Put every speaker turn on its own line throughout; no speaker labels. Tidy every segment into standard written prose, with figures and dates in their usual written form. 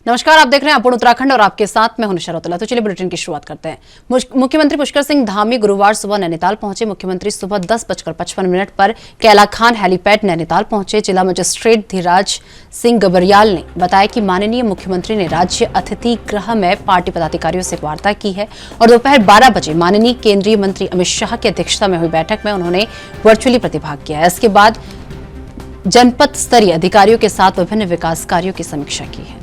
नमस्कार, आप देख रहे हैं अपन उत्तराखंड और आपके साथ मैं हूं निशा रौतेला। तो चलिए बुलेटिन की शुरुआत करते हैं। मुख्यमंत्री पुष्कर सिंह धामी गुरुवार सुबह नैनीताल पहुंचे। मुख्यमंत्री सुबह 10:55 पर कैलाखान हेलीपैड नैनीताल पहुंचे। जिला मजिस्ट्रेट धीराज सिंह गबरियाल ने बताया कि माननीय मुख्यमंत्री ने राज्य अतिथि गृह में पार्टी पदाधिकारियों से वार्ता की है और दोपहर 12 बजे माननीय केंद्रीय मंत्री अमित शाह की अध्यक्षता में हुई बैठक में उन्होंने वर्चुअली प्रतिभाग किया है। इसके बाद जनपद स्तरीय अधिकारियों के साथ विभिन्न विकास कार्यों की समीक्षा की है।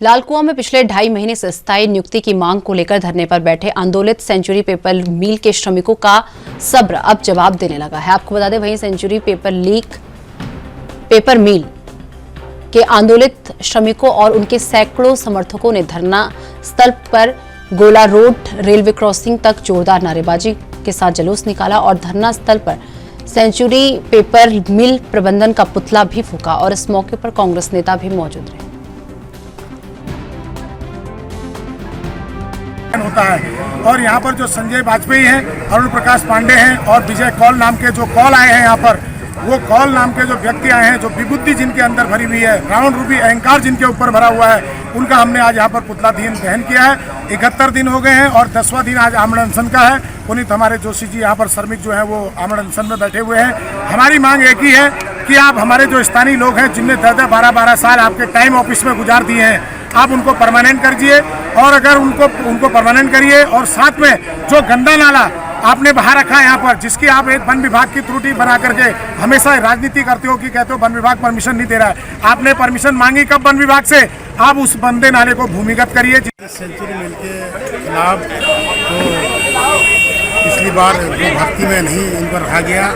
लालकुआं में पिछले 2.5 महीने से स्थायी नियुक्ति की मांग को लेकर धरने पर बैठे आंदोलित सेंचुरी पेपर मिल के श्रमिकों का सब्र अब जवाब देने लगा है। आपको बता दें, वहीं सेंचुरी पेपर मिल के आंदोलित श्रमिकों और उनके सैकड़ों समर्थकों ने धरना स्थल पर गोला रोड रेलवे क्रॉसिंग तक जोरदार नारेबाजी के साथ जुलूस निकाला और धरना स्थल पर सेंचुरी पेपर मिल प्रबंधन का पुतला भी फूंका और इस मौके पर कांग्रेस नेता भी मौजूद रहे।
होता है और यहाँ पर जो संजय वाजपेयी हैं, अरुण प्रकाश पांडे हैं और विजय कौल नाम के जो कौल आए हैं, यहाँ पर वो कौल नाम के जो व्यक्ति आए हैं, जो विबुद्धि जिनके अंदर भरी हुई है, रावण रूपी अहंकार जिनके ऊपर भरा हुआ है, उनका हमने आज यहाँ पर पुतला दहन किया है। 71 दिन हो गए हैं और 10वां दिन आज आमरण अनशन का है। पुनीत हमारे जोशी जी यहाँ पर श्रमिक जो है वो आमरण अनशन में बैठे हुए हैं। हमारी मांग एक ही है कि आप हमारे जो स्थानीय लोग हैं, जिनने 10-12 साल आपके टाइम ऑफिस में गुजार दिए हैं, आप उनको परमानेंट करिए और अगर उनको परमानेंट करिए और साथ में जो गंदा नाला आपने बहा रखा है यहाँ पर, जिसकी आप एक वन विभाग की त्रुटि बना करके हमेशा राजनीति करते हो कि कहते हो वन विभाग परमिशन नहीं दे रहा है। आपने परमिशन मांगी कब वन विभाग से? आप उस गंदे नाले को भूमिगत करिए।
सेंचुरी मिल के खिलाफ तो पिछली बार जो भर्ती में नहीं इनको रखा गया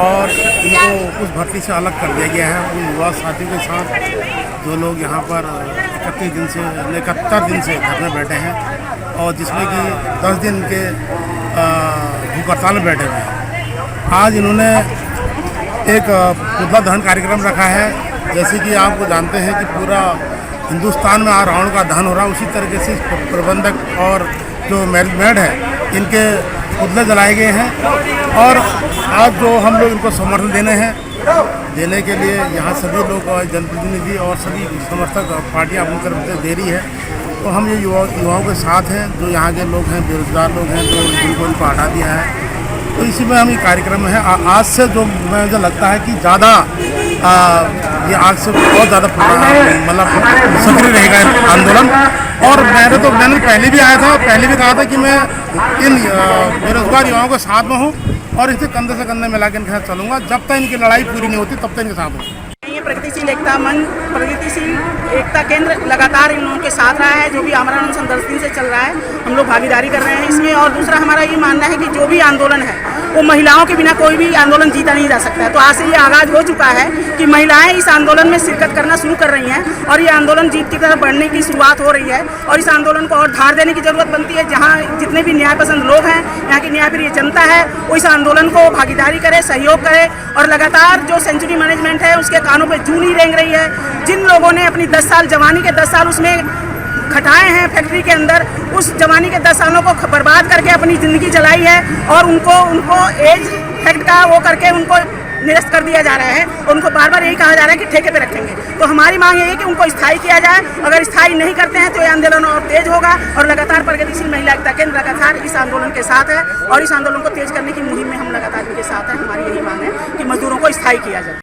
और इनको उस भर्ती से अलग कर दिया गया है। उन युवा साथियों के साथ जो लोग यहाँ पर 71 दिन से घर में बैठे हैं और जिसमें कि 10 दिन के भूख हड़ताल में बैठे हुए हैं। आज इन्होंने एक पुतला दहन कार्यक्रम रखा है। जैसे कि आपको जानते हैं कि पूरा हिंदुस्तान में रावण का दहन हो रहा है, उसी तरीके से प्रबंधक और जो मैनेजमेंट है, इनके पुतले जलाए गए हैं और आज जो हम लोग इनको समर्थन देने के लिए यहाँ सभी लोग जनप्रतिनिधि और सभी समर्थक पार्टियाँ अपनी तरफ से दे रही है। तो हम ये युवाओं के साथ हैं, जो यहाँ के लोग हैं, बेरोजगार लोग हैं, जो जिनको इनको हटा दिया है। तो इसी में हम ये कार्यक्रम है। आज से जो मुझे लगता है कि ज़्यादा ये आज से बहुत ज़्यादा मतलब सक्रिय रहेगा आंदोलन। और मैंने पहले भी आया था, पहले भी कहा था कि मैं इन बेरोजगार युवाओं के साथ में हूँ और इसे कंधे से कंधे मिला के इनके साथ चलूँगा। जब तक इनकी लड़ाई पूरी नहीं होती तब तक इनके साथ हूँ।
प्रगतिशील एकता मंच, प्रगतिशील एकता केंद्र लगातार इन लोगों के साथ रहा है। जो भी आमरण अनशन 10 दिन से चल रहा है, हम लोग भागीदारी कर रहे हैं इसमें। और दूसरा हमारा ये मानना है कि जो भी आंदोलन है वो महिलाओं के बिना कोई भी आंदोलन जीता नहीं जा सकता है। तो आज से ये आगाज हो चुका है कि महिलाएं इस आंदोलन में शिरकत करना शुरू कर रही हैं और ये आंदोलन जीत की तरफ बढ़ने की शुरुआत हो रही है। और इस आंदोलन को और धार देने की जरूरत बनती है। जहाँ जितने भी न्याय पसंद लोग हैं, यहाँ की न्यायप्रिय जनता है, वो इस आंदोलन को भागीदारी करे, सहयोग करे और लगातार जो सेंचुरी मैनेजमेंट है उसके कानों पर जू नहीं रेंग रही है। जिन लोगों ने अपनी 10 साल जवानी के 10 साल उसमें खटाए हैं फैक्ट्री के अंदर, उस जवानी के 10 सालों को बर्बाद करके अपनी ज़िंदगी जलाई है और उनको एज फैक्ट का वो करके उनको निरस्त कर दिया जा रहा है। और उनको बार बार यही कहा जा रहा है कि ठेके पे रखेंगे। तो हमारी मांग ये है कि उनको स्थायी किया जाए। अगर स्थायी नहीं करते हैं तो ये आंदोलन और तेज होगा। और लगातार प्रगतिशील महिला एकता केंद्र लगातार इस आंदोलन के साथ है और इस आंदोलन को तेज करने की मुहिम में हम लगातार इनके साथ हैं। हमारी यही मांग है कि मजदूरों को स्थायी किया जाए।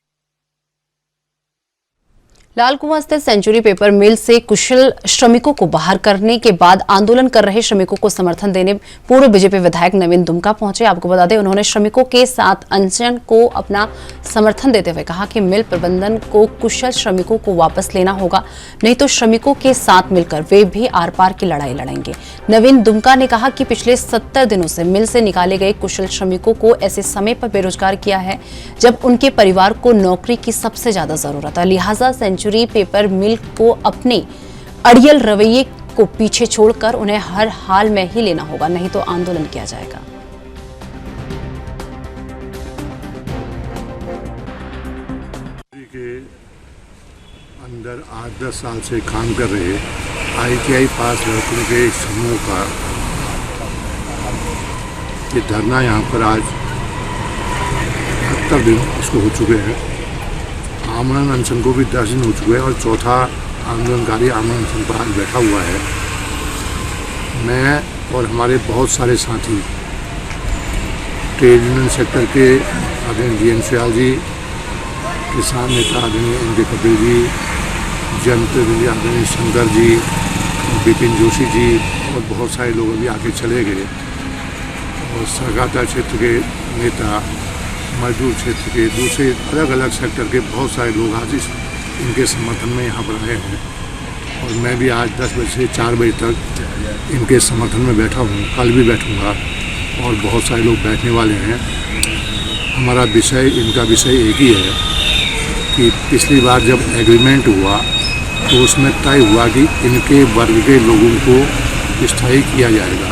लालकुआं स्थित सेंचुरी पेपर मिल से कुशल श्रमिकों को बाहर करने के बाद आंदोलन कर रहे श्रमिकों को समर्थन देने पूर्व बीजेपी विधायक नवीन दुमका पहुंचे। आपको बता दें, उन्होंने श्रमिकों के साथ अनशन को अपना समर्थन देते हुए कहा कि मिल प्रबंधन को कुशल श्रमिकों को वापस लेना होगा, नहीं तो श्रमिकों के साथ मिलकर वे भी आर पार की लड़ाई लड़ेंगे। नवीन दुमका ने कहा कि पिछले 70 दिनों से मिल से निकाले गए कुशल श्रमिकों को ऐसे समय पर बेरोजगार किया है जब उनके परिवार को नौकरी की सबसे ज्यादा जरूरत है। लिहाजा सेंचुरी पेपर मिल को अपने अड़ियल रवैये को पीछे छोड़कर उन्हें हर हाल में ही लेना होगा, नहीं तो आंदोलन किया जाएगा।
के अंदर 8-10 साल से काम कर रहे ITI पास लड़कों के एक समूह का ये धरना यहाँ पर आज 70 दिन इसको हो चुके हैं। आमरण अनशन को भी 10 दिन हो चुके हैं और चौथा आंदोलनकारी आमरण अनशन पर आज बैठा हुआ है। मैं और हमारे बहुत सारे साथी ट्रेड यूनियन सेक्टर के आदरणीय DN श्याल जी, किसान नेता आदरणीय NK कपिल जी, जनप्रतिनिधि आदरणीय शंकर जी, विपिन जोशी जी और बहुत सारे लोग अभी आके चले गए। और सरकाता क्षेत्र के नेता, मजदूर क्षेत्र के दूसरे अलग अलग सेक्टर के बहुत सारे लोग आज इनके समर्थन में यहाँ पर आए हैं। और मैं भी आज 10 बजे से 4 बजे तक इनके समर्थन में बैठा हूँ, कल भी बैठूँगा और बहुत सारे लोग बैठने वाले हैं। हमारा विषय, इनका विषय एक ही है कि पिछली बार जब एग्रीमेंट हुआ तो उसमें तय हुआ कि इनके वर्ग के लोगों को स्थायी किया जाएगा।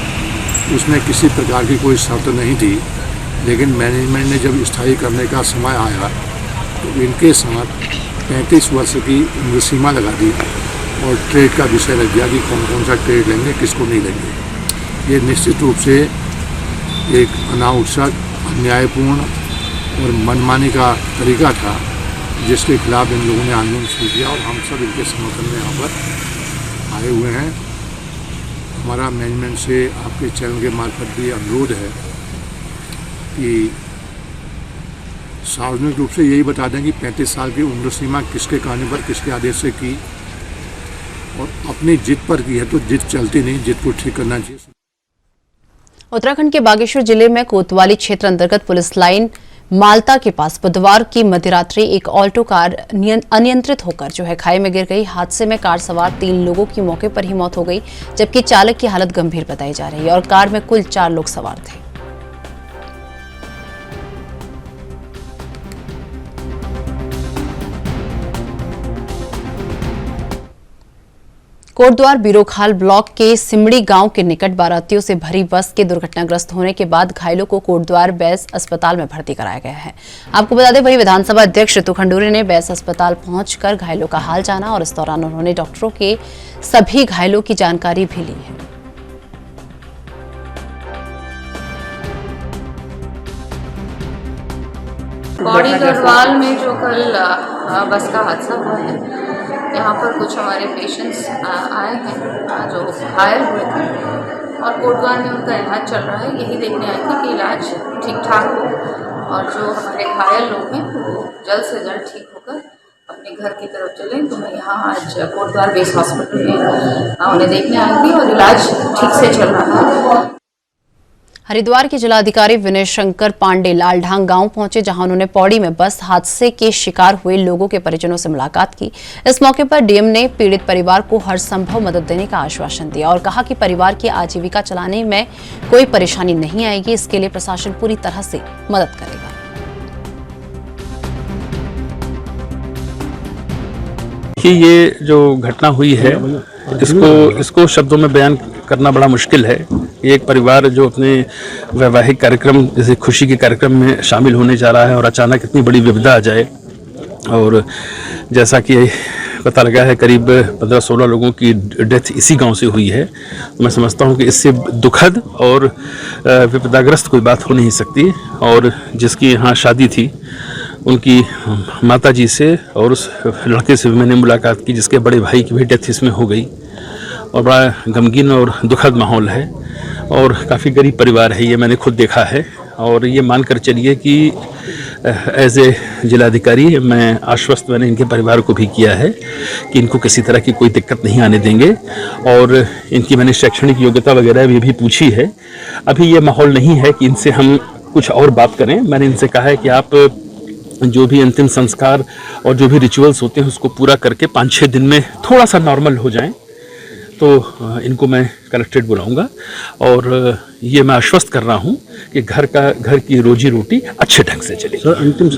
उसमें किसी प्रकार की कोई शर्त नहीं थी, लेकिन मैनेजमेंट ने जब स्थायी करने का समय आया तो इनके साथ 35 वर्ष की उम्र सीमा लगा दी और ट्रेड का विषय रख दिया कि कौन कौन सा ट्रेड लेंगे, किसको नहीं लेंगे। ये निश्चित रूप से एक अनावश्यक, अन्यायपूर्ण और मनमानी का तरीका था, जिसके खिलाफ इन लोगों ने आंदोलन शुरू किया और हम सब इनके समर्थन में यहाँ पर आए हुए हैं। हमारा मैनेजमेंट से आपके चैनल के मार्फत भी अनुरोध है कि सार्वजनिक रूप से यही बता दें कि 35 साल की उम्र सीमा किसके कहने पर, किसके आदेश से की और अपनी जिद पर की है, तो जिद चलती नहीं, जिद को ठीक करना चाहिए।
उत्तराखंड के बागेश्वर जिले में कोतवाली क्षेत्र अंतर्गत पुलिस लाइन माल्टा के पास बुधवार की मध्यरात्रि एक ऑल्टो कार अनियंत्रित होकर खाई में गिर गई। हादसे में कार सवार 3 लोगों की मौके पर ही मौत हो गई, जबकि चालक की हालत गंभीर बताई जा रही है और कार में कुल 4 लोग सवार थे। कोटद्वार बीरोखाल ब्लॉक के सिमड़ी गांव के निकट बारातियों से भरी बस के दुर्घटनाग्रस्त होने के बाद घायलों को कोटद्वार बैस अस्पताल में भर्ती कराया गया है। आपको बता दें, वहीं विधानसभा अध्यक्ष ऋतु खंडूरी ने बैस अस्पताल पहुंचकर घायलों का हाल जाना और इस दौरान उन्होंने डॉक्टरों के सभी घायलों की जानकारी भी ली है।
बॉडी गढ़वाल में जो कल बस का हादसा हुआ है, यहाँ पर कुछ हमारे पेशेंट्स आए हैं जो घायल हुए थे और कोटद्वार में उनका इलाज चल रहा है। यही देखने आए थे कि इलाज ठीक ठाक हो और जो हमारे घायल लोग हैं वो जल्द से जल्द ठीक होकर अपने घर की तरफ चलें। तो मैं यहाँ आज कोटद्वार बेस हॉस्पिटल में उन्हें देखने आई थी और इलाज ठीक से चल रहा है।
हरिद्वार के जिलाधिकारी विनय शंकर पांडे लालढांग गांव पहुंचे, जहां उन्होंने पौड़ी में बस हादसे के शिकार हुए लोगों के परिजनों से मुलाकात की। इस मौके पर डीएम ने पीड़ित परिवार को हर संभव मदद देने का आश्वासन दिया और कहा कि परिवार की आजीविका चलाने में कोई परेशानी नहीं आएगी, इसके लिए प्रशासन पूरी तरह से मदद करेगा।
ये जो घटना हुई है इसको शब्दों में बयान करना बड़ा मुश्किल है। एक परिवार जो अपने वैवाहिक कार्यक्रम जैसे खुशी के कार्यक्रम में शामिल होने जा रहा है और अचानक इतनी बड़ी विपदा आ जाए, और जैसा कि पता लगा है करीब 15-16 लोगों की डेथ इसी गांव से हुई है। मैं समझता हूं कि इससे दुखद और विपदाग्रस्त कोई बात हो नहीं सकती। और जिसकी यहाँ शादी थी उनकी माताजी से और उस लड़के से भी मैंने मुलाकात की जिसके बड़े भाई की भी डेथ इसमें हो गई, और बड़ा गमगीन और दुखद माहौल है और काफ़ी गरीब परिवार है, ये मैंने खुद देखा है। और ये मानकर चलिए कि एज ए जिलाधिकारी मैं आश्वस्त मैंने इनके परिवार को भी किया है कि इनको किसी तरह की कोई दिक्कत नहीं आने देंगे। और इनकी मैंने शैक्षणिक योग्यता वगैरह भी पूछी है। अभी ये माहौल नहीं है कि इनसे हम कुछ और बात करें। मैंने इनसे कहा है कि आप जो भी अंतिम संस्कार और जो भी रिचुअल्स होते हैं उसको पूरा करके 5-6 दिन में थोड़ा सा नॉर्मल हो जाएं, तो इनको मैं कलेक्ट्रेट बुलाऊंगा। और ये मैं आश्वस्त कर रहा हूं कि घर की रोजी रोटी अच्छे ढंग से चलेगी। अंतिम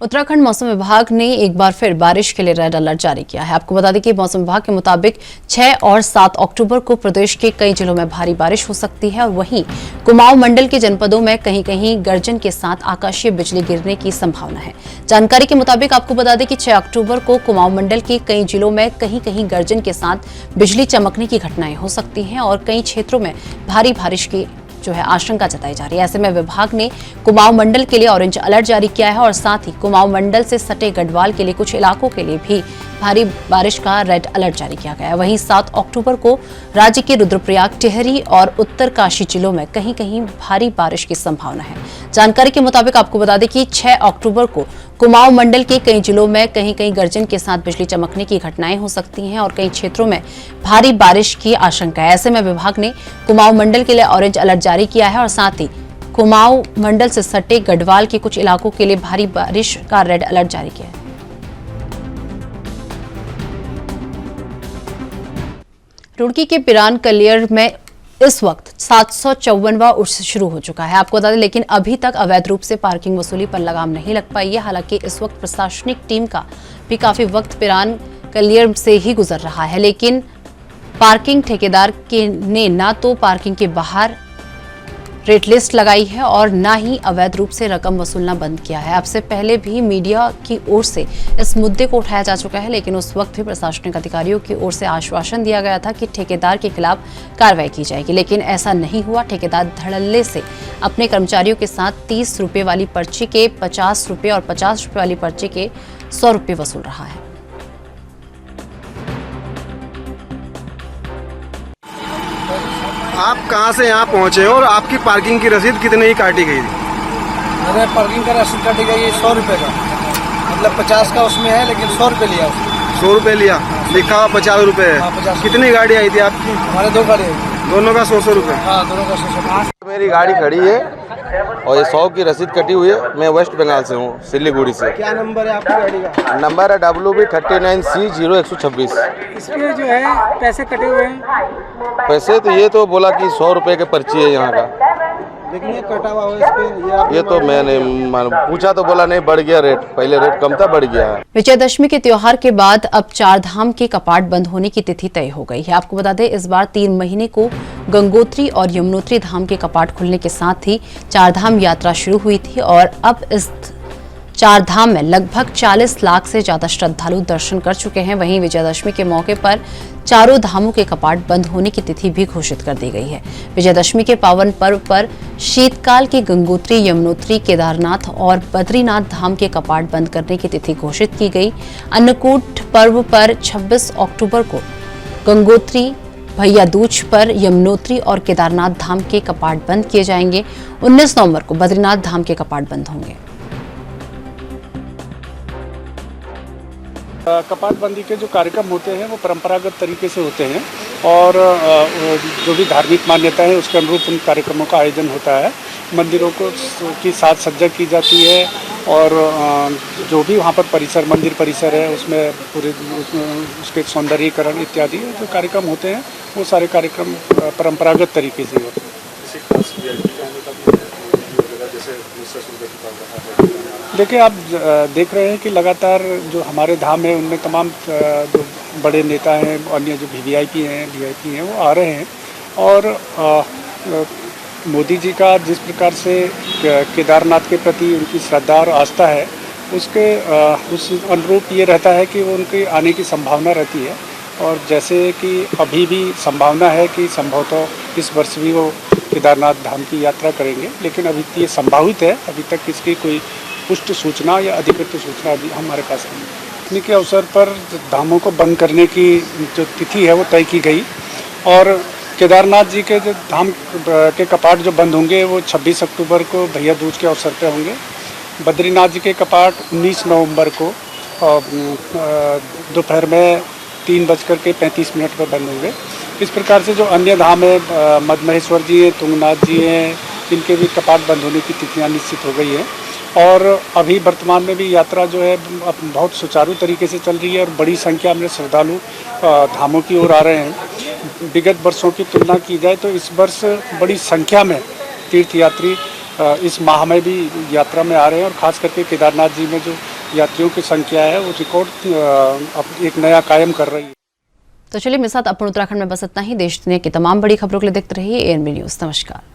उत्तराखंड मौसम विभाग ने एक बार फिर बारिश के लिए रेड अलर्ट जारी किया है। आपको बता दें कि मौसम विभाग के मुताबिक 6 और 7 अक्टूबर को प्रदेश के कई जिलों में भारी बारिश हो सकती है और वहीं कुमाऊं मंडल के जनपदों में कहीं कहीं गर्जन के साथ आकाशीय बिजली गिरने की संभावना है। जानकारी के मुताबिक आपको बता दें कि 6 अक्टूबर को कुमाऊं मंडल के कई जिलों में कहीं कहीं गर्जन के साथ बिजली चमकने की घटनाएं हो सकती हैं और कई क्षेत्रों में भारी बारिश की जो है आशंका जताई जा रही है। ऐसे में विभाग ने कुमाऊं मंडल के लिए ऑरेंज अलर्ट जारी किया है और साथ ही कुमाऊं मंडल से सटे गढ़वाल के लिए कुछ इलाकों के लिए भी भारी बारिश का रेड अलर्ट जारी किया गया है। वहीं 7 अक्टूबर को राज्य के रुद्रप्रयाग, टिहरी और उत्तरकाशी जिलों में कहीं कहीं भारी बारिश की संभावना है। जानकारी के मुताबिक आपको बता दें कि 6 अक्टूबर को कुमाऊं मंडल के कई जिलों में कहीं कहीं गर्जन के साथ बिजली चमकने की घटनाएं हो सकती हैं और कई क्षेत्रों में भारी बारिश की आशंका है। ऐसे में विभाग ने कुमाऊं मंडल के लिए ऑरेंज अलर्ट जारी किया है और साथ ही कुमाऊं मंडल से सटे गढ़वाल के कुछ इलाकों के लिए भारी बारिश का रेड अलर्ट जारी किया है। रुड़की के पिरान कलियर में इस वक्त 754वां उर्स शुरू हो चुका है। आपको बता दें, लेकिन अभी तक अवैध रूप से पार्किंग वसूली पर लगाम नहीं लग पाई है। हालांकि इस वक्त प्रशासनिक टीम का भी काफी वक्त पिरान कलियर से ही गुजर रहा है, लेकिन पार्किंग ठेकेदार ने ना तो पार्किंग के बाहर रेट लिस्ट लगाई है और ना ही अवैध रूप से रकम वसूलना बंद किया है। अब से पहले भी मीडिया की ओर से इस मुद्दे को उठाया जा चुका है, लेकिन उस वक्त भी प्रशासनिक अधिकारियों की ओर से आश्वासन दिया गया था कि ठेकेदार के खिलाफ कार्रवाई की जाएगी, लेकिन ऐसा नहीं हुआ। ठेकेदार धड़ल्ले से अपने कर्मचारियों के साथ 30 रुपये वाली पर्ची के 50 रुपये और 50 रुपये वाली पर्ची के 100 रुपये वसूल रहा है।
आप कहाँ से यहाँ पहुँचे और आपकी पार्किंग की रसीद कितने की काटी गई थी?
मेरे पार्किंग का रसीद काटी गई 100 रुपये का, मतलब 50 का उसमें है, लेकिन 100 रुपये लिया उसने।
100 रुपये लिया, लिखा हुआ 50 रुपये है।
50।
कितनी गाड़ी आई थी आपकी?
हमारे 2 गाड़ी आई।
दोनों का 100 रुपये?
हाँ, दोनों का 100।
मेरी गाड़ी खड़ी है और ये 100 की रसीद कटी हुई है। मैं वेस्ट बंगाल से हूँ, सिलीगुड़ी से।
क्या नंबर है आपकी गाड़ी का?
नंबर है WB39C0126।
इसमें जो है पैसे कटे हुए हैं।
पैसे तो ये तो बोला कि 100 रुपये के पर्ची है यहाँ का,
लेकिन ये कटा हुआ है इस पे।
ये तो मैंने पूछा तो बोला नहीं, बढ़ गया रेट, पहले रेट कम था, बढ़ गया है।
विजयदशमी के त्योहार के बाद अब 4 धाम के कपाट बंद होने की तिथि तय हो गई है। आपको बता दें, इस बार 3 महीने को गंगोत्री और यमुनोत्री धाम के कपाट खुलने के साथ ही 4 धाम यात्रा शुरू हुई थी और अब इस 4 धाम में लगभग 40 लाख से ज्यादा श्रद्धालु दर्शन कर चुके हैं। वहीं विजयदशमी के मौके पर चारों धामों के कपाट बंद होने की तिथि भी घोषित कर दी गई है। विजयदशमी के पावन पर्व पर शीतकाल के गंगोत्री, यमुनोत्री, केदारनाथ और बद्रीनाथ धाम के कपाट बंद करने की तिथि घोषित की गई। अन्नकूट पर्व पर 26 अक्टूबर को गंगोत्री, भैया दूज पर यमुनोत्री और केदारनाथ धाम के कपाट बंद किए जाएंगे। 19 नवंबर को बद्रीनाथ धाम के कपाट बंद होंगे।
कपाट बंदी के जो कार्यक्रम होते हैं वो परंपरागत तरीके से होते हैं और जो भी धार्मिक मान्यता है उसके अनुरूप उन कार्यक्रमों का आयोजन होता है। मंदिरों को की साज सज्जा की जाती है और जो भी वहाँ पर परिसर, मंदिर परिसर है, उसमें पूरे उसके सौंदर्यीकरण इत्यादि जो कार्यक्रम होते हैं वो सारे कार्यक्रम परंपरागत तरीके से होते हैं। देखिए, आप देख रहे हैं कि लगातार जो हमारे धाम है उनमें तमाम जो बड़े नेता हैं, अन्य जो वीवीआईपी हैं वो आ रहे हैं और मोदी जी का जिस प्रकार से केदारनाथ के प्रति उनकी श्रद्धा और आस्था है उसके उस अनुरूप ये रहता है कि वो उनके आने की संभावना रहती है और जैसे कि अभी भी संभावना है कि संभवतः इस वर्ष भी वो केदारनाथ धाम की यात्रा करेंगे, लेकिन अभी ये संभावित है, अभी तक इसकी कोई पुष्ट सूचना या अधिकृत सूचना अभी हमारे पास नहीं है। इतने के अवसर पर धामों को बंद करने की जो तिथि है वो तय की गई और केदारनाथ जी के जो धाम के कपाट जो बंद होंगे वो 26 अक्टूबर को भैया दूज के अवसर पर होंगे। बद्रीनाथ जी के कपाट 19 नवंबर को दोपहर में 3:35 पर बंद होंगे। इस प्रकार से जो अन्य धाम है, मदमहेश्वर जी हैं, तुंगनाथ जी हैं, इनके भी कपाट बंद होने की तिथियाँ निश्चित हो गई हैं और अभी वर्तमान में भी यात्रा जो है बहुत सुचारू तरीके से चल रही है और बड़ी संख्या में श्रद्धालु धामों की ओर आ रहे हैं। विगत वर्षों की तुलना की जाए तो इस वर्ष बड़ी संख्या में तीर्थयात्री इस माह में भी यात्रा में आ रहे हैं और ख़ास करके केदारनाथ जी में जो यात्रियों की संख्या है वो रिकॉर्ड एक नया कायम कर रही है।
तो चलिए, मेरे साथ अपन उत्तराखंड में बस इतना ही। देश दुनिया की तमाम बड़ी खबरों के लिए देखते रहिए ANB न्यूज़। नमस्कार।